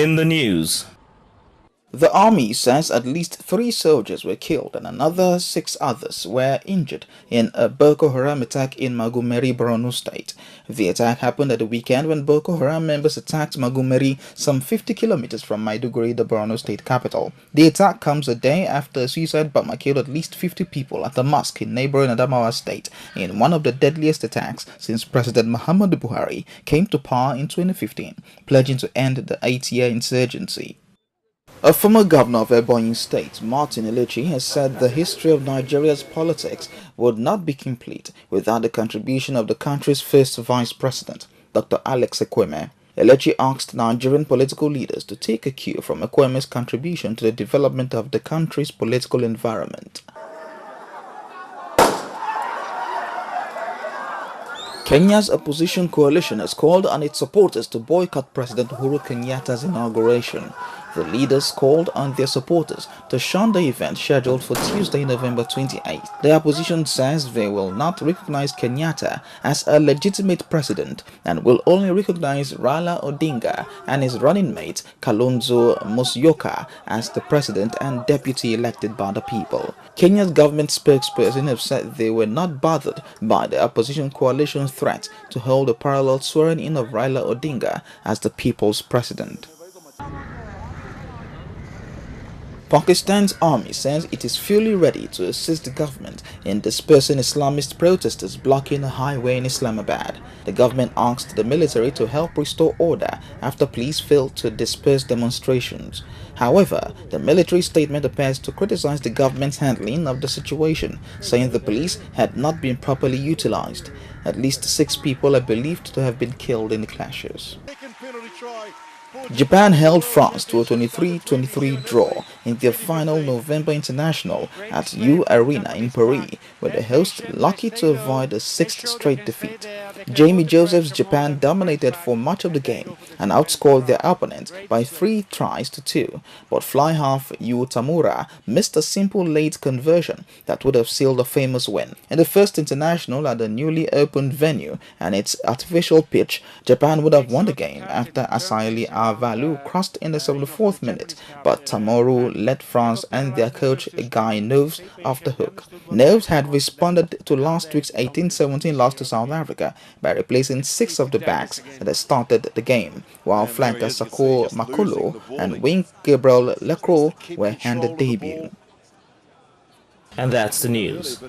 In the news, the army says at least 3 soldiers were killed and another 6 others were injured in a Boko Haram attack in Magumeri, Borno State. The attack happened at the weekend when Boko Haram members attacked Magumeri, some 50 kilometers from Maiduguri, the Borno State capital. The attack comes a day after a suicide bomber killed at least 50 people at a mosque in neighboring Adamawa State in one of the deadliest attacks since President Muhammadu Buhari came to power in 2015, pledging to end the 8-year insurgency. A former governor of Ebonyi State, Martin Elechi, has said the history of Nigeria's politics would not be complete without the contribution of the country's first vice president, Dr. Alex Ekweme. Elechi asked Nigerian political leaders to take a cue from Ekweme's contribution to the development of the country's political environment. Kenya's opposition coalition has called on its supporters to boycott President Uhuru Kenyatta's inauguration. The leaders called on their supporters to shun the event scheduled for Tuesday, November 28. The opposition says they will not recognize Kenyatta as a legitimate president and will only recognize Raila Odinga and his running mate Kalonzo Musyoka as the president and deputy elected by the people. Kenya's government spokesperson have said they were not bothered by the opposition coalition's threat to hold a parallel swearing-in of Raila Odinga as the people's president. Pakistan's army says it is fully ready to assist the government in dispersing Islamist protesters blocking a highway in Islamabad. The government asked the military to help restore order after police failed to disperse demonstrations. However, the military statement appears to criticize the government's handling of the situation, saying the police had not been properly utilized. At least 6 people are believed to have been killed in the clashes. Japan held France to a 23-23 draw in their final November international at U Arena in Paris, with the hosts lucky to avoid a 6th straight defeat. Jamie Joseph's Japan dominated for much of the game and outscored their opponents by 3 tries to 2, but fly half Yu Tamura missed a simple late conversion that would have sealed a famous win. In the first international at the newly opened venue and its artificial pitch, Japan would have won the game after Asaili Avalu crossed in the 74th minute, but Tamoru let France and their coach Guy Noves off the hook. Noves had responded to last week's 18-17 loss to South Africa by replacing 6 of the backs that had started the game, while flanker Sako Makolo and wing Gabriel Lecroix were handed debut. and that's the news.